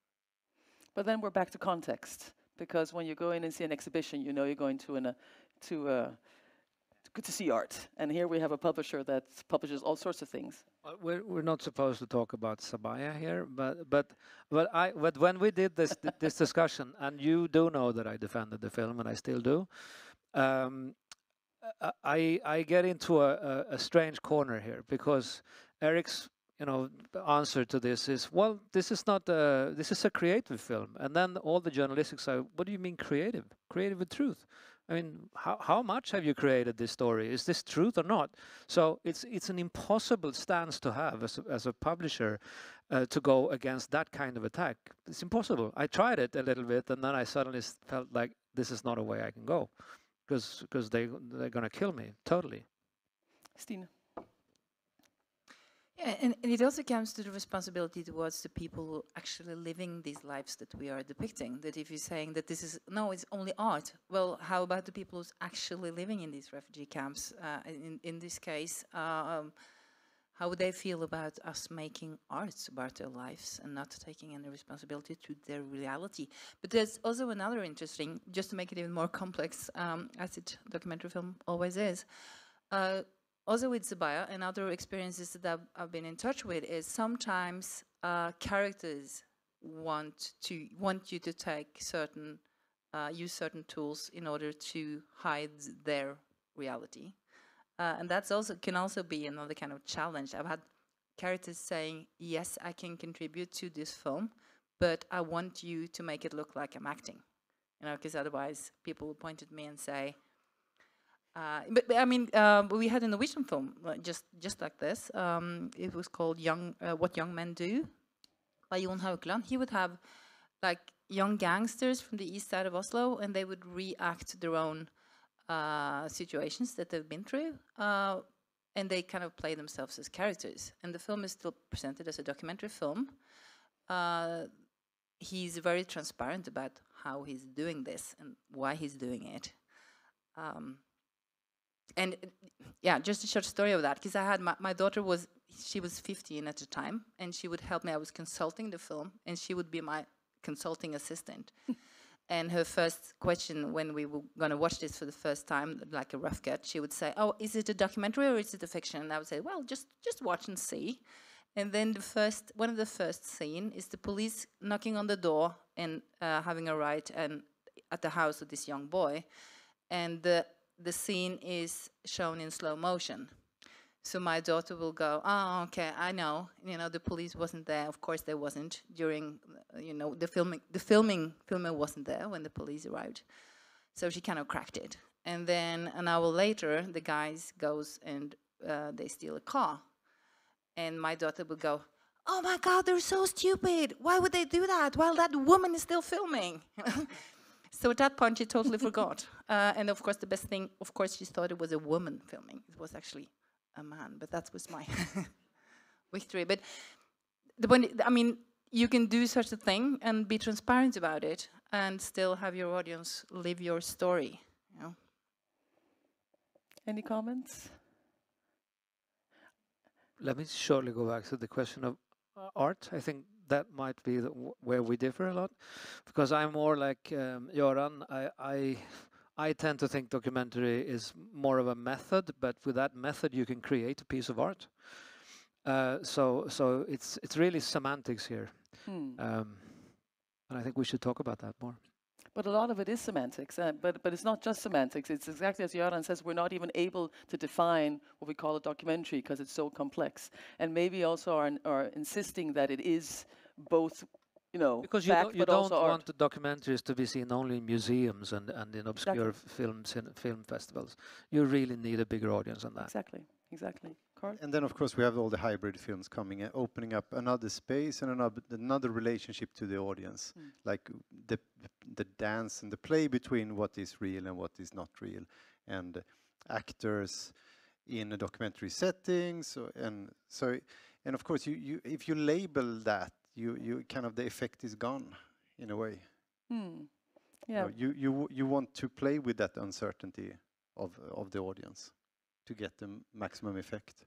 But then we're back to context. Because when you go in and see an exhibition, you know you're going to see art. And here we have a publisher that publishes all sorts of things. We're not supposed to talk about Sabaya here, but when we did this this discussion, and you do know that I defended the film, and I still do. I get into a strange corner here, because Erik's answer to this is, well, this is not this is a creative film, and then all the journalistic side, what do you mean creative with truth? I mean, how much have you created this story? Is this truth or not? So it's an impossible stance to have as a publisher, to go against that kind of attack. It's impossible. I tried it a little bit, and then I suddenly felt like this is not a way I can go, because they're going to kill me totally. Stina. Yeah, and it also comes to the responsibility towards the people actually living these lives that we are depicting. That if you're saying that it's only art, well, how about the people who's actually living in these refugee camps? In this case, how would they feel about us making art about their lives and not taking any responsibility to their reality? But there's also another interesting, just to make it even more complex, as documentary film always is. Also with Sabaya and other experiences that I've been in touch with, is sometimes characters want you to take use certain tools in order to hide their reality, and that's can also be another kind of challenge. I've had characters saying, "Yes, I can contribute to this film, but I want you to make it look like I'm acting." you know, because otherwise people would point at me and say. But I mean, we had a Norwegian film just like this. It was called What Young Men Do by Jon Haukeland. He would have like young gangsters from the east side of Oslo, and they would react to their own situations that they've been through, and they kind of play themselves as characters. And the film is still presented as a documentary film. He's very transparent about how he's doing this and why he's doing it. And yeah, just a short story of that, because I had my daughter she was 15 at the time, and she would help me. I was consulting the film, and she would be my consulting assistant. And her first question when we were going to watch this for the first time, like a rough cut, she would say, "Oh, is it a documentary or is it a fiction?" And I would say, "Well, just watch and see." And then one of the first scene is the police knocking on the door and having a riot at the house of this young boy, and the scene is shown in slow motion. So my daughter will go, "Oh, okay, I know. You know, the police wasn't there. Of course, they wasn't during, you know, the filming. The filmer wasn't there when the police arrived." So she kind of cracked it. And then an hour later, the guys goes and they steal a car. And my daughter will go, "Oh my God, they're so stupid. Why would they do that while that woman is still filming?" So at that point, she totally forgot. And of course, the best thing, of course, she thought it was a woman filming. It was actually a man, but that was my victory. But the point, I mean, you can do such a thing and be transparent about it and still have your audience live your story. You know? Any comments? Let me shortly go back to the question of art. I think that might be where we differ a lot, because I'm more like Göran. I tend to think documentary is more of a method, but with that method you can create a piece of art. So it's really semantics here, and I think we should talk about that more. But a lot of it is semantics, but it's not just semantics. It's exactly as Göran says, we're not even able to define what we call a documentary because it's so complex. And maybe also are insisting that it is both, you know, because fact, you but also don't art. want the documentaries to be seen only in museums and in obscure films in film festivals. You really need a bigger audience than that. Exactly. Carl? And then, of course, we have all the hybrid films coming, opening up another space and another relationship to the audience, like the dance and the play between what is real and what is not real, and actors in a documentary setting. And of course, you if you label that, you kind of, the effect is gone in a way. Yeah. You want to play with that uncertainty of the audience to get the maximum effect.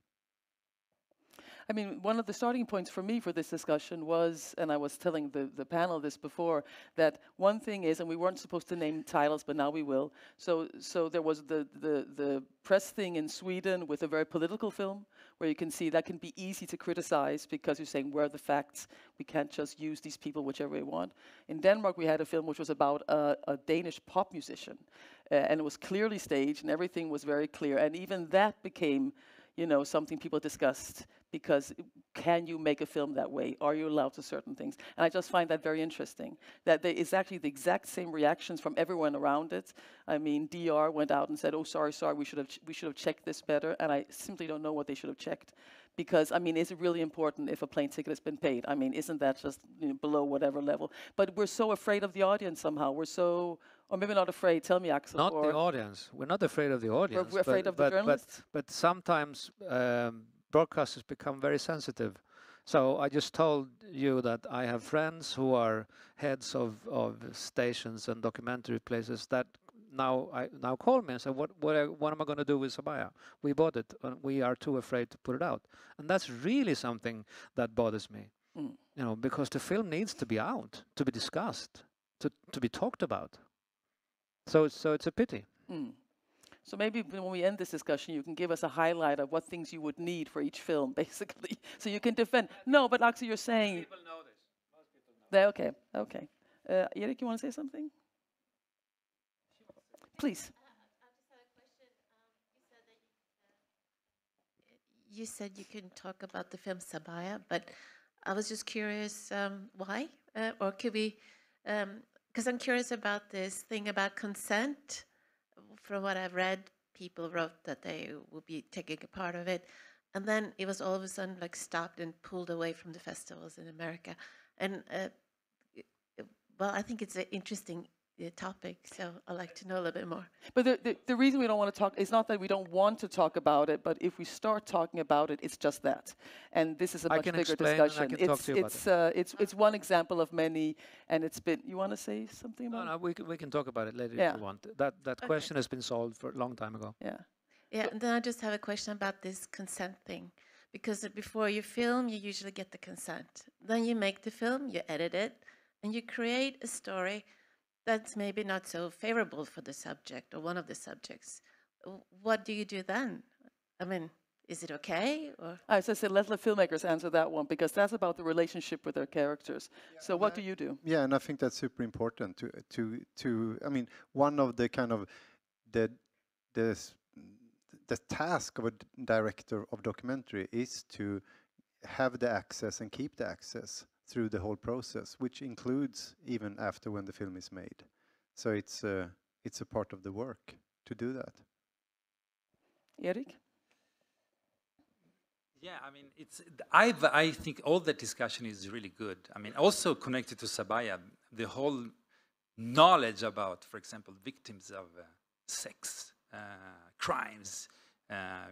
I mean, one of the starting points for me for this discussion was, and I was telling the panel this before, that one thing is, and we weren't supposed to name titles, but now we will. So there was the press thing in Sweden with a very political film, where you can see that can be easy to criticize because you're saying, where are the facts? We can't just use these people whichever we want. In Denmark, we had a film which was about a Danish pop musician, and it was clearly staged, and everything was very clear. And even that became, you know, something people discussed, because can you make a film that way? Are you allowed to certain things? And I just find that very interesting, that there is actually the exact same reactions from everyone around it. I mean, DR went out and said, "Oh, sorry, we should have checked this better," and I simply don't know what they should have checked. Because, I mean, is it really important if a plane ticket has been paid? I mean, isn't that just, you know, below whatever level? But we're so afraid of the audience somehow. We're so, or maybe not afraid. Tell me, Axel. Not the audience. We're not afraid of the audience. We're afraid of the journalists? But sometimes broadcasters become very sensitive. So I just told you that I have friends who are heads of stations and documentary places that now call me and say, what am I going to do with Sabaya? We bought it, and we are too afraid to put it out. And that's really something that bothers me. You know, because the film needs to be out, to be discussed, to be talked about. So it's a pity. So maybe when we end this discussion, you can give us a highlight of what things you would need for each film, basically, so you can defend. No, but Axel, you're saying. People know this. Most people know. Okay. Erik, you want to say something? Please. I just had a question. You said you couldn't talk about the film Sabaya, but I was just curious why, or could we? because I'm curious about this thing about consent. From what I've read, people wrote that they would be taking a part of it, and then it was all of a sudden like stopped and pulled away from the festivals in America. And well, I think it's an interesting topic, so I'd like to know a little bit more. But the reason we don't want to talk is not that we don't want to talk about it, but if we start talking about it, it's just that. And this is a much bigger discussion. It's one example of many, and it's been. You want to say something about it? No, we can talk about it later if you want. That question has been solved for a long time ago. Yeah. Yeah, and then I just have a question about this consent thing. Because before you film, you usually get the consent. Then you make the film, you edit it, and you create a story that's maybe not so favorable for the subject or one of the subjects. What do you do then? I mean, is it okay? Or? As I said, let the filmmakers answer that one, because that's about the relationship with their characters. Yeah, so what do you do? Yeah, and I think that's super important to I mean, one of the kind of the task of a director of documentary is to have the access and keep the access through the whole process, which includes even after when the film is made. So it's a part of the work to do that. Erik? Yeah, I mean, I think all that discussion is really good. I mean, also connected to Sabaya, the whole knowledge about, for example, victims of sex crimes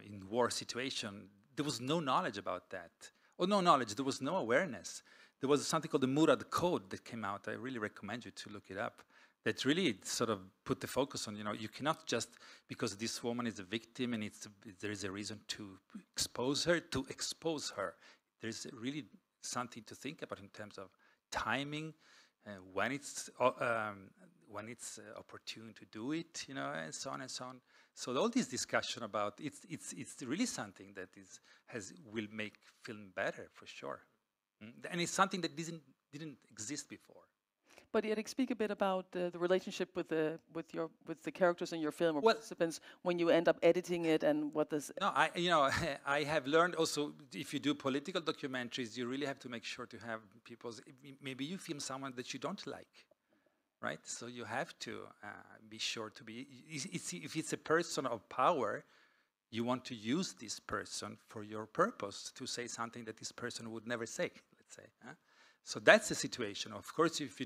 in war situation. There was no knowledge about that. Or no knowledge, there was no awareness. There was something called the Murad Code that came out. I really recommend you to look it up. That really sort of put the focus on, you cannot just, because this woman is a victim and there is a reason to expose her. There's really something to think about in terms of timing, when it's opportune to do it, and so on and so on. So all this discussion about it's really something that will make film better for sure, and it's something that didn't exist before. But Erik, speak a bit about the relationship with the characters in your film or participants when you end up editing it, and what does. No, I have learned also, if you do political documentaries, you really have to make sure to have people's. Maybe you film someone that you don't like, right? So you have to be sure to be. If it's a person of power, you want to use this person for your purpose to say something that this person would never say. Let's say. So that's the situation. Of course, if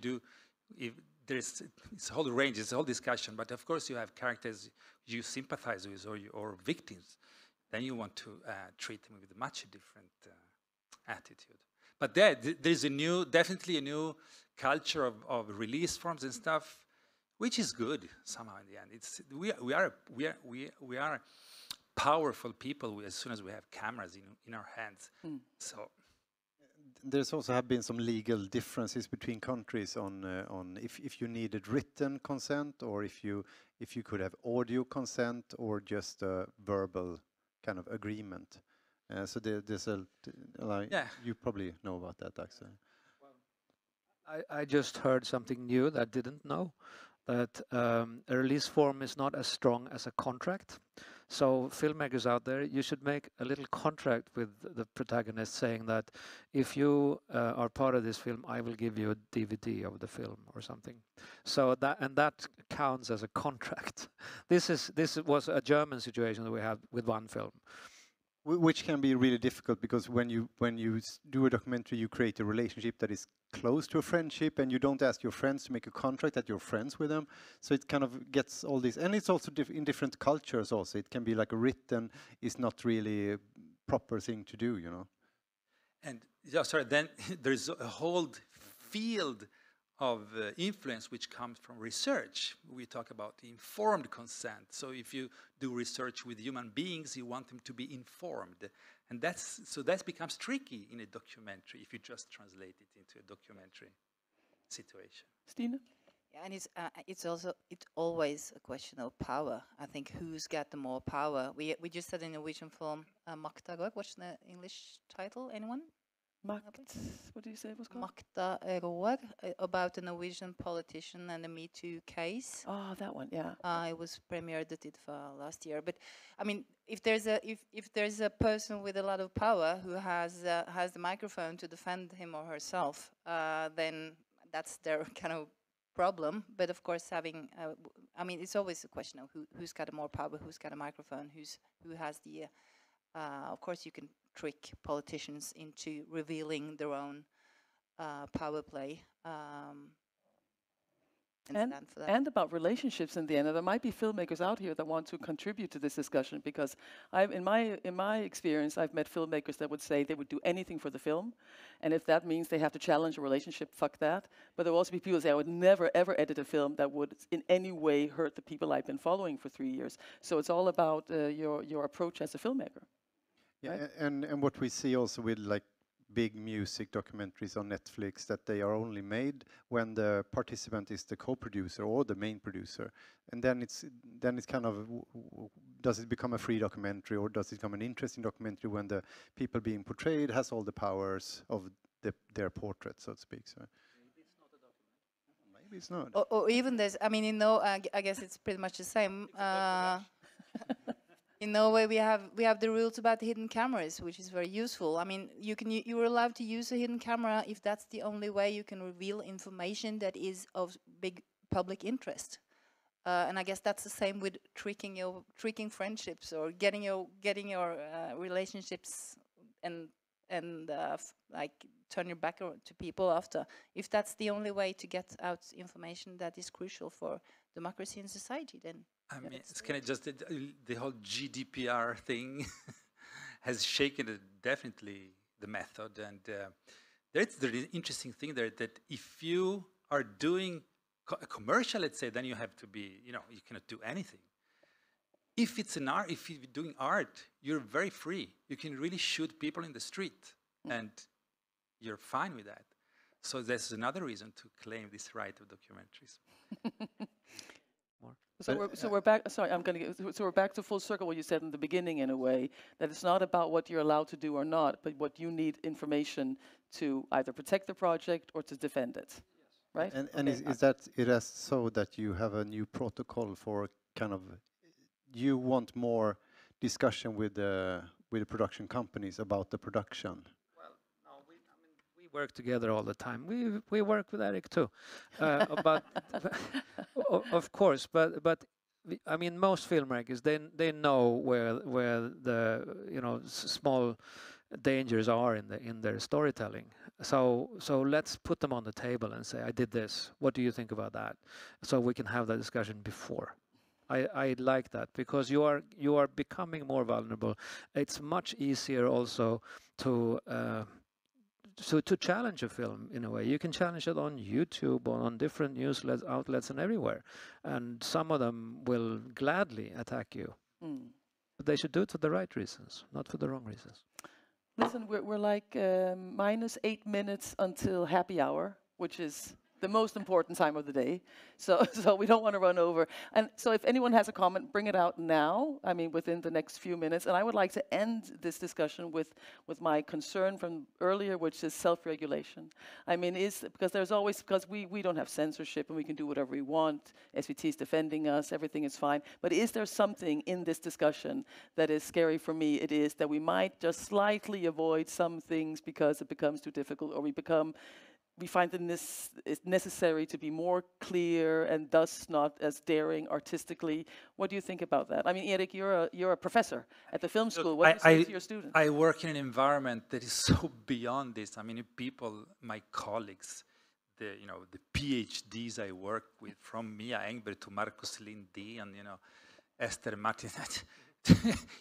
there's it's a whole range, it's a whole discussion. But of course, you have characters you sympathize with or victims. Then you want to treat them with a much different attitude. But there's definitely a new culture of release forms and stuff, which is good somehow in the end. We are powerful people as soon as we have cameras in our hands. So. There's also have been some legal differences between countries on if you needed written consent, or if you could have audio consent, or just a verbal kind of agreement. So there's you probably know about that, Axel. Well, I just heard something new that I didn't know, that a release form is not as strong as a contract. So filmmakers out there, you should make a little contract with the protagonist saying that if you are part of this film, I will give you a DVD of the film or something. So that counts as a contract. This was a German situation that we had with one film. Which can be really difficult, because when you do a documentary, you create a relationship that is close to a friendship, and you don't ask your friends to make a contract that you're friends with them. So it kind of gets all this, and it's also in different cultures also. It can be like a written is not really a proper thing to do, And then there's a whole field of influence which comes from research. We talk about informed consent. So if you do research with human beings, you want them to be informed. And that becomes tricky in a documentary if you just translate it into a documentary situation. Stina? Yeah, and it's always a question of power. I think who's got the more power. We just had a Norwegian film, Makta Rår. What's the English title? Anyone? What do you say it was called? Makta Rår, about a Norwegian politician and the Me Too case. Oh, that one, yeah. It was premiered at IDFA last year. But I mean, if there's a person with a lot of power who has the microphone to defend him or herself, then that's their kind of problem, but of course having, I mean, it's always a question of who's got more power, who's got a microphone, who has the, of course you can trick politicians into revealing their own power play. And about relationships in the end. And there might be filmmakers out here that want to contribute to this discussion, because in my experience, I've met filmmakers that would say they would do anything for the film, and if that means they have to challenge a relationship, fuck that. But there will also be people who say, I would never ever edit a film that would in any way hurt the people I've been following for 3 years. So it's all about your approach as a filmmaker. Yeah, right? and what we see also with like big music documentaries on Netflix, that they are only made when the participant is the co-producer or the main producer, and then it's kind of, does it become a free documentary, or does it become an interesting documentary when the people being portrayed has all the powers of their portrait, so to speak? So maybe it's not a documentary. Maybe it's not. Or even there's, I mean, in Norway, I guess it's pretty much the same. In Norway, we have the rules about the hidden cameras, which is very useful. I mean, you are allowed to use a hidden camera if that's the only way you can reveal information that is of big public interest. And I guess that's the same with tricking friendships, or getting your relationships and like turn your back to people after. If that's the only way to get out information that is crucial for democracy and society, then. I mean, it's kind of just the whole GDPR thing has shaken definitely the method, and there's the interesting thing there that if you are doing a commercial, let's say, then you have to be, you cannot do anything. If it's an art, if you're doing art, you're very free. You can really shoot people in the street, and you're fine with that. So that's another reason to claim this right of documentaries. So we're back. Sorry, So we're back to full circle. What you said in the beginning, in a way, that it's not about what you're allowed to do or not, but what you need information to either protect the project or to defend it, right? And is that it is so that you have a new protocol for kind of, you want more discussion with the production companies about the production? We work together all the time. We work with Erik too, but of course. But I mean, most filmmakers they know where the small dangers are in their storytelling. So let's put them on the table and say, I did this. What do you think about that? So we can have that discussion before. I like that, because you are becoming more vulnerable. It's much easier also to challenge a film in a way. You can challenge it on YouTube or on different news outlets and everywhere, and some of them will gladly attack you. But they should do it for the right reasons, not for the wrong reasons. Listen, we're like minus 8 minutes until happy hour, which is the most important time of the day. So we don't want to run over. And so if anyone has a comment, bring it out now, I mean, within the next few minutes. And I would like to end this discussion with my concern from earlier, which is self-regulation. I mean, because we don't have censorship and we can do whatever we want. SVT is defending us, everything is fine. But is there something in this discussion that is scary for me? It is that we might just slightly avoid some things because it becomes too difficult, or we find that it's necessary to be more clear and thus not as daring artistically. What do you think about that? I mean, Erik, you're a professor at the film school. What do you say to your students? I work in an environment that is so beyond this. I mean, people, my colleagues, the PhDs I work with, from Mia Engberg to Marcus Lindé and Esther Martin.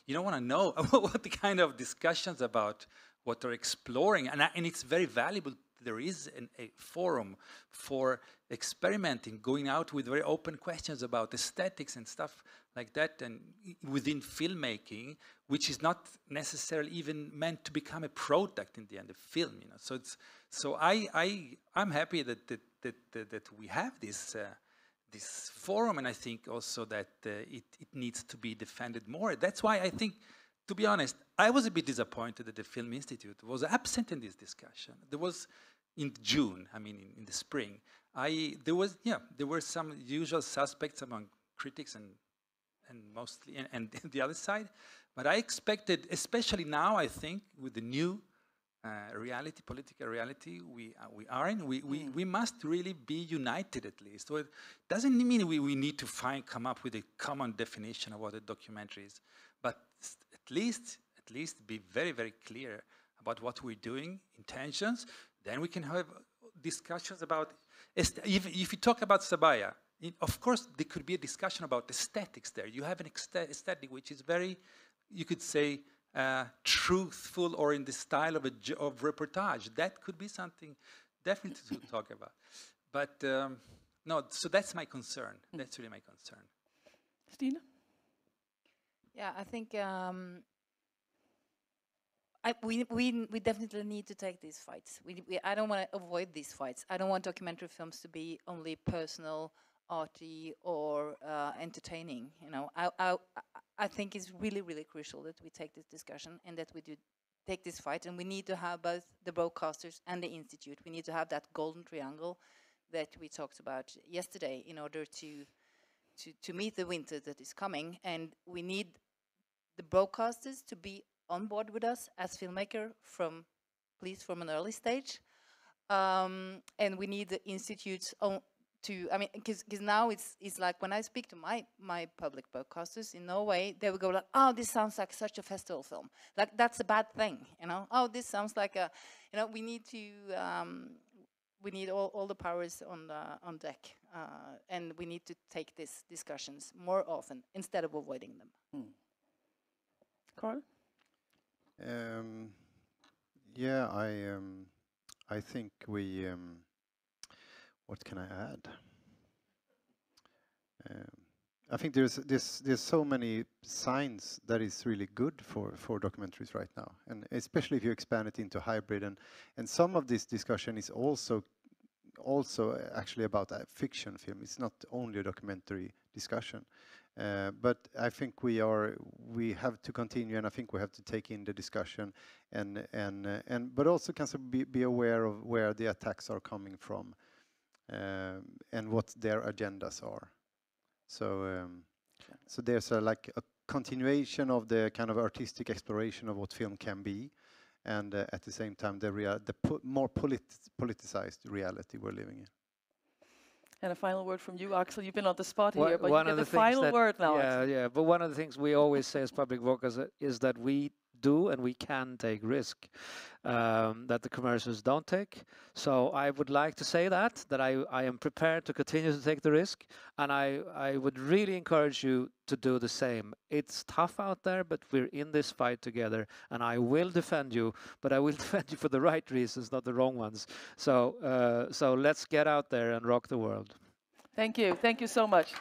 You don't want to know what the kind of discussions about what they're exploring, and it's very valuable. There is a forum for experimenting, going out with very open questions about aesthetics and stuff like that, and within filmmaking, which is not necessarily even meant to become a product in the end of film. So I'm happy that we have this forum, and I think also that it needs to be defended more. That's why I think, to be honest, I was a bit disappointed that the Film Institute was absent in this discussion. There was, in June, I mean, in the spring, there were some usual suspects among critics and mostly, and the other side. But I expected, especially now, I think, with the new reality, political reality we are in, we must really be united at least. So it doesn't mean we need to come up with a common definition of what a documentary is, but at least be very, very clear about what we're doing, intentions. Then we can have discussions about, if you talk about Sabaya, of course there could be a discussion about aesthetics there. You have an aesthetic which is very, you could say, truthful, or in the style of reportage. That could be something definitely to talk about. But no, so that's my concern. That's really my concern. Stina? Yeah, I think we definitely need to take these fights. I don't want to avoid these fights. I don't want documentary films to be only personal, arty, or entertaining. You know, I think it's really, really crucial that we take this discussion and that we do take this fight. And we need to have both the broadcasters and the institute. We need to have that golden triangle that we talked about yesterday in order to meet the winter that is coming. And we need the broadcasters to be on board with us as filmmaker from an early stage. And we need the institutes I mean, because now it's like when I speak to my public broadcasters in Norway, they will go like, oh, this sounds like such a festival film. Like, that's a bad thing, you know? Oh, this sounds like a, you know, we need all the powers on deck. And we need to take these discussions more often instead of avoiding them. Carl? Yeah, I think we... what can I add? I think there's so many signs that is really good for documentaries right now, and especially if you expand it into hybrid, and some of this discussion is also actually about a fiction film. It's not only a documentary discussion, but I think we have to continue, and I think we have to take in the discussion, but also kind of be aware of where the attacks are coming from. And what their agendas are. So there's like a continuation of the kind of artistic exploration of what film can be, and at the same time the more politicized reality we're living in. And a final word from you, Axel. You've been on the spot here, but one you of get the the final word now. Yeah, yeah. But one of the things we always say as public workers is that we do and we can take risk that the commercials don't take. So I would like to say that I am prepared to continue to take the risk, and I would really encourage you to do the same. It's tough out there, but we're in this fight together, and I will defend you, but I will defend you for the right reasons, not the wrong ones. So let's get out there and rock the world. Thank you so much.